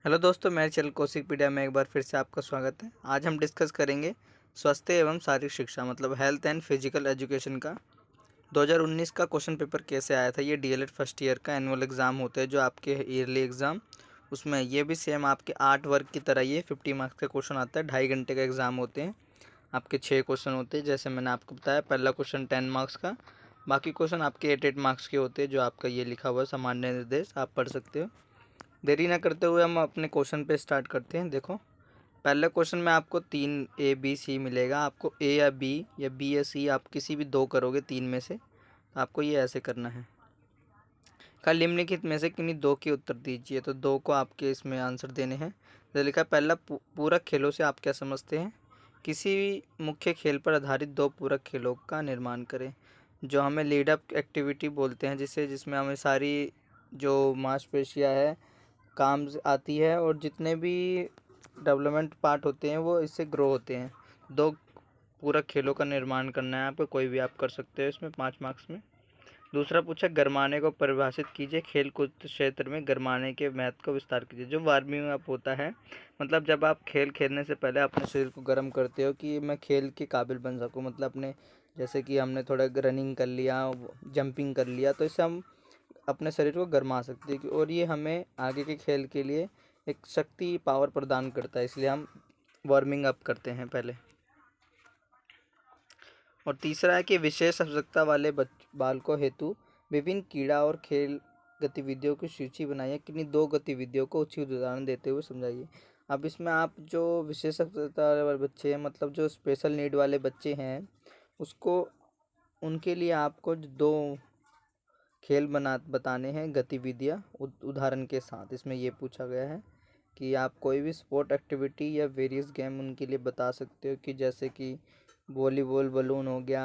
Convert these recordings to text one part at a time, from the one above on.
Hello दोस्तों, मेरे channel कौशिकपीडिया में एक बार फिर से आपका स्वागत है। आज हम डिस्कस करेंगे स्वास्थ्य एवं शारीरिक शिक्षा मतलब हेल्थ एंड फिजिकल एजुकेशन का 2019 का क्वेश्चन पेपर कैसे आया था। ये डीएलएड फर्स्ट ईयर का एनुअल एग्ज़ाम होता है जो आपके ईयरली एग्ज़ाम, उसमें ये भी सेम आपके 8 वर्ग की तरह ये 50 मार्क्स का क्वेश्चन आता है। 2.5 घंटे का एग्ज़ाम होते हैं। आपके 6 क्वेश्चन होते हैं जैसे मैंने आपको बताया। पहला क्वेश्चन 10 मार्क्स का, बाकी क्वेश्चन आपके 8 मार्क्स के होते हैं। जो आपका ये लिखा हुआ है सामान्य निर्देश, आप पढ़ सकते हो। देरी ना करते हुए हम अपने क्वेश्चन पे स्टार्ट करते हैं। देखो, पहले क्वेश्चन में आपको 3 ए बी सी मिलेगा। आपको ए या बी या सी, आप किसी भी 2 करोगे 3 में से, तो आपको ये ऐसे करना है। कल निम्नलिखित में से किन्हीं 2 के उत्तर दीजिए, तो 2 को आपके इसमें आंसर देने हैं। तो लिखा पहला, पूरक खेलों से आप क्या समझते हैं? किसी भी मुख्य खेल पर आधारित 2 पूरक खेलों का निर्माण करें। जो हमें लीड अप एक्टिविटी बोलते हैं, जिसमें हमें सारी जो मांसपेशियाँ है काम आती है और जितने भी डेवलपमेंट पार्ट होते हैं वो इससे ग्रो होते हैं। 2 पूरक खेलों का निर्माण करना है आपको, कोई भी आप कर सकते हो इसमें 5 मार्क्स में। दूसरा पूछा, गरमाने को परिभाषित कीजिए। खेल कूद क्षेत्र में गरमाने के महत्व को विस्तार कीजिए। जो वार्मिंग अप होता है, मतलब जब आप खेल खेलने से पहले अपने शरीर को गर्म करते हो कि मैं खेल के काबिल बन सकूं, मतलब अपने जैसे कि हमने थोड़ा रनिंग कर लिया, जंपिंग कर लिया, तो इससे हम अपने शरीर को गरमा सकते हैं और ये हमें आगे के खेल के लिए एक शक्ति पावर प्रदान करता है, इसलिए हम वार्मिंग अप करते हैं पहले। और तीसरा है कि विशेष आवश्यकता वाले बालकों हेतु विभिन्न क्रीड़ा और खेल गतिविधियों की सूची बनाइए। किन्हीं 2 गतिविधियों को उचित उदाहरण देते हुए समझाइए। अब इसमें आप जो विशेष आवश्यकता वाले बच्चे हैं, मतलब जो स्पेशल नीड वाले बच्चे हैं, उसको उनके लिए आपको 2 खेल बताने हैं, गतिविधियाँ उदाहरण के साथ। इसमें ये पूछा गया है कि आप कोई भी स्पोर्ट एक्टिविटी या वेरियस गेम उनके लिए बता सकते हो, कि जैसे कि वॉलीबॉल, बलून हो गया,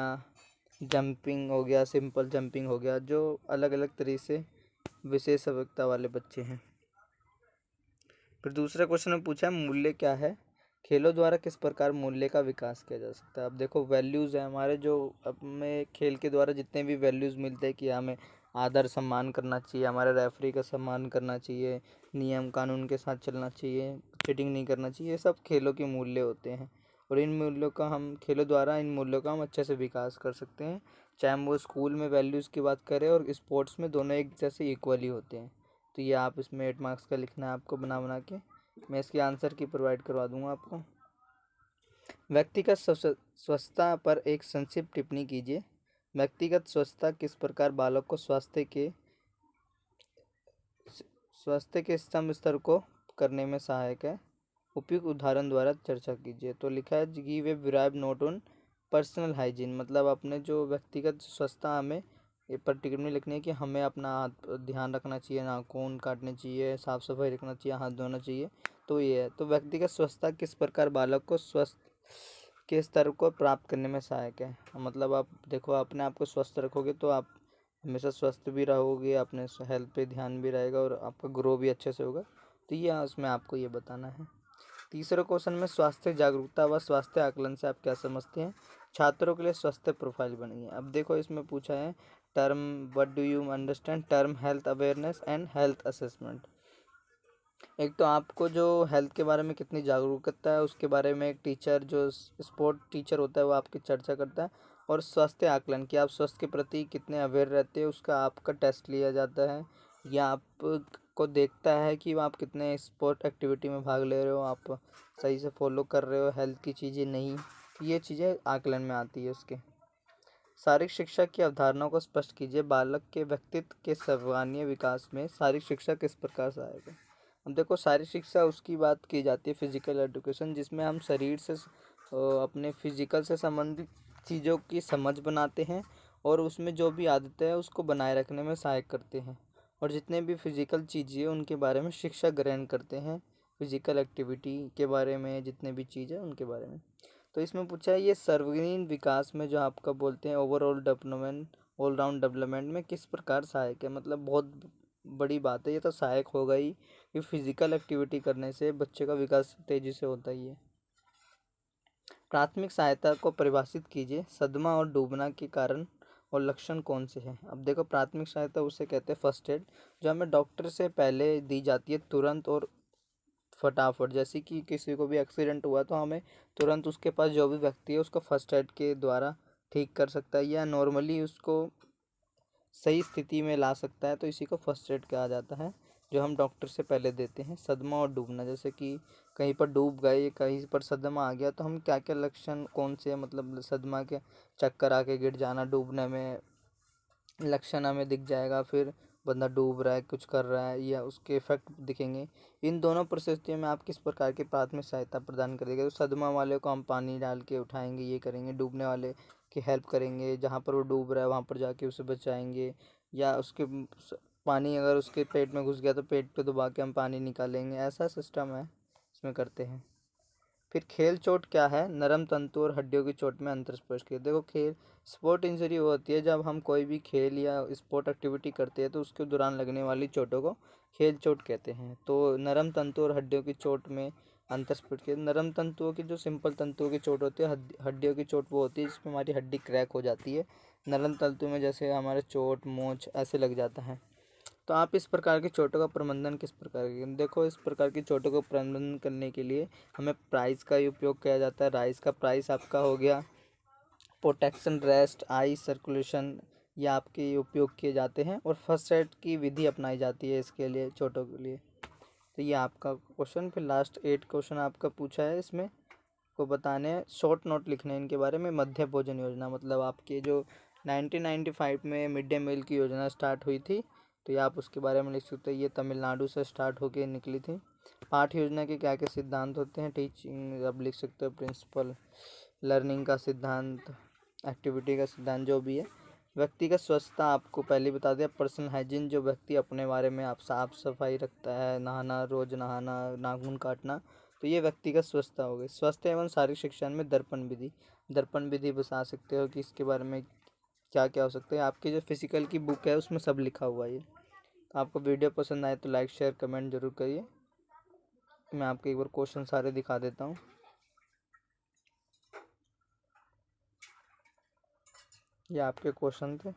जंपिंग हो गया, सिंपल जंपिंग हो गया, जो अलग अलग तरीके से विशेष आवश्यकता वाले बच्चे हैं। फिर दूसरे क्वेश्चन में पूछा है, मूल्य क्या है? खेलों द्वारा किस प्रकार मूल्य का विकास किया जा सकता है? अब देखो, वैल्यूज़ है हमारे, जो हमें खेल के द्वारा जितने भी वैल्यूज़ मिलते हैं कि हमें आदर सम्मान करना चाहिए, हमारे रेफरी का सम्मान करना चाहिए, नियम कानून के साथ चलना चाहिए, चीटिंग नहीं करना चाहिए, ये सब खेलों के मूल्य होते हैं। और इन मूल्यों का हम खेलों द्वारा इन मूल्यों का हम अच्छे से विकास कर सकते हैं, चाहे हम वो स्कूल में वैल्यूज़ की बात करें और स्पोर्ट्स में, दोनों एक जैसे इक्वली होते हैं। तो ये आप इसमें 8 मार्क्स का लिखना है आपको, बना बना के। मैं इसकी आंसर की प्रोवाइड करवा दूंगा आपको। व्यक्तिगत स्वच्छता पर एक संक्षिप्त टिप्पणी कीजिए। व्यक्तिगत स्वच्छता किस प्रकार बालक को स्वास्थ्य के स्तंभ स्तर को करने में सहायक है? उपयुक्त उदाहरण द्वारा चर्चा कीजिए। तो लिखा है, give a brief note on personal hygiene, मतलब अपने जो व्यक्तिगत स्वच्छता हमें ये पर्टिकुलरली लिखनी है कि हमें अपना हाथ ध्यान रखना चाहिए, नाखून काटने चाहिए, साफ़ सफाई रखना चाहिए, हाथ धोना चाहिए। तो ये है, तो व्यक्तिगत स्वच्छता किस प्रकार बालक को स्वस्थ के स्तर को प्राप्त करने में सहायक है। मतलब आप देखो, अपने आप को स्वस्थ रखोगे तो आप हमेशा स्वस्थ भी रहोगे, अपने हेल्थ पे ध्यान भी रहेगा और आपका ग्रो भी अच्छे से होगा। तो ये उसमें आपको ये बताना है। तीसरे क्वेश्चन में, स्वास्थ्य जागरूकता व स्वास्थ्य आकलन से आप क्या समझते हैं? छात्रों के लिए स्वास्थ्य प्रोफाइल बनाइए। अब देखो, इसमें पूछा है term, what do you understand term health awareness and health assessment. एक तो आपको जो हेल्थ के बारे में कितनी जागरूकता है उसके बारे में एक टीचर, जो स्पोर्ट टीचर होता है, वो आपकी चर्चा करता है। और स्वास्थ्य आकलन, कि आप स्वास्थ्य के प्रति कितने अवेयर रहते हैं, उसका आपका टेस्ट लिया जाता है, या आपको देखता है कि आप कितने स्पोर्ट एक्टिविटी में भाग ले रहे हो, आप सही से फॉलो कर रहे हो हेल्थ की चीज़ें, नहीं। ये चीज़ें आकलन में आती है उसके। शारीरिक शिक्षा की अवधारणाओं को स्पष्ट कीजिए। बालक के व्यक्तित्व के सर्वांगीण विकास में शारीरिक शिक्षा किस प्रकार सहायक है? अब देखो, शारीरिक शिक्षा उसकी बात की जाती है फिजिकल एजुकेशन, जिसमें हम शरीर से अपने फिजिकल से संबंधित चीज़ों की समझ बनाते हैं और उसमें जो भी आदतें हैं उसको बनाए रखने में सहायक करते हैं। और जितने भी फिजिकल चीज़ें हैं उनके बारे में शिक्षा ग्रहण करते हैं, फिजिकल एक्टिविटी के बारे में, जितने भी चीज़ है उनके बारे में। तो इसमें पूछा है, ये सर्वांगीण विकास में जो आपका बोलते हैं ओवरऑल डेवलपमेंट, ऑलराउंड डेवलपमेंट में किस प्रकार सहायक है? मतलब बहुत बड़ी बात है, ये तो सहायक होगा ही, कि फिजिकल एक्टिविटी करने से बच्चे का विकास तेजी से होता ही है। प्राथमिक सहायता को परिभाषित कीजिए। सदमा और डूबना के कारण और लक्षण कौन से हैं? अब देखो, प्राथमिक सहायता उसे कहते हैं फर्स्ट एड, जो हमें डॉक्टर से पहले दी जाती है तुरंत और फटाफट, जैसे कि किसी को भी एक्सीडेंट हुआ तो हमें तुरंत उसके पास जो भी व्यक्ति है उसको फर्स्ट एड के द्वारा ठीक कर सकता है या नॉर्मली उसको सही स्थिति में ला सकता है, तो इसी को फर्स्ट एड कहा जाता है, जो हम डॉक्टर से पहले देते हैं। सदमा और डूबना, जैसे कि कहीं पर डूब गए, कहीं पर सदमा आ गया, तो हम क्या क्या लक्षण कौन से, मतलब सदमा के चक्कर आके गिर जाना, डूबने में लक्षण हमें दिख जाएगा, फिर बंदा डूब रहा है, कुछ कर रहा है, या उसके इफेक्ट दिखेंगे। इन दोनों परिस्थितियों में आप किस प्रकार की प्राथमिक सहायता प्रदान करेंगे? तो सदमा वाले को हम पानी डाल के उठाएंगे, ये करेंगे। डूबने वाले की हेल्प करेंगे, जहाँ पर वो डूब रहा है वहाँ पर जाके उसे बचाएंगे, या उसके पानी अगर उसके पेट में घुस गया तो पेट पे दबा के हम पानी निकालेंगे। ऐसा सिस्टम है, इसमें करते हैं। फिर खेल चोट क्या है? नरम तंतु और हड्डियों की चोट में अंतर स्पष्ट किया। देखो, खेल स्पोर्ट इंजरी वो होती है जब हम कोई भी खेल या स्पोर्ट एक्टिविटी करते हैं तो उसके दौरान लगने वाली चोटों को खेल चोट कहते हैं। तो नरम तंतु और हड्डियों की चोट में अंतर स्पष्ट किया। नरम तंतुओं की, जो सिंपल तंतुओं की चोट होती है, हड्डियों की चोट वो होती है जिसमें हमारी हड्डी क्रैक हो जाती है। नरम तंतु में जैसे हमारे चोट, मोच ऐसे लग जाता है। तो आप इस प्रकार की चोटों का प्रबंधन किस प्रकार करेंगे? देखो, इस प्रकार की चोटों का प्रबंधन करने के लिए हमें प्राइस का ही उपयोग किया जाता है। राइस का प्राइस आपका हो गया, प्रोटेक्शन, रेस्ट, आई सर्कुलेशन, ये आपके उपयोग किए जाते हैं, और फर्स्ट एड की विधि अपनाई जाती है इसके लिए, चोटों के लिए। तो ये आपका क्वेश्चन। फिर लास्ट 8 क्वेश्चन आपका पूछा है, इसमें को बताने हैं, शॉर्ट नोट लिखने हैं इनके बारे में। मध्य भोजन योजना, मतलब आपके जो 1995 में मिड डे मील की योजना स्टार्ट हुई थी, तो ये आप उसके बारे में लिख सकते हैं। ये तमिलनाडु से स्टार्ट होके निकली थी। पाठ योजना के क्या क्या सिद्धांत होते हैं? टीचिंग आप लिख सकते हो, प्रिंसिपल, लर्निंग का सिद्धांत, एक्टिविटी का सिद्धांत, जो भी है। व्यक्तिगत स्वच्छता आपको पहले बता दिया। पर्सनल हाइजीन, जो व्यक्ति अपने बारे में आप साफ सफाई रखता है, नहाना, रोज नहाना, नाखून काटना, तो ये व्यक्तिगत स्वच्छता हो गई। स्वास्थ्य एवं शारीरिक शिक्षा में दर्पण विधि, दर्पण विधि बता सकते हो कि इसके बारे में क्या क्या हो सकता है। आपकी जो फिजिकल की बुक है उसमें सब लिखा हुआ है ये। तो आपको वीडियो पसंद आए तो लाइक शेयर कमेंट जरूर करिए। मैं आपको एक बार क्वेश्चन सारे दिखा देता हूँ। ये आपके क्वेश्चन थे।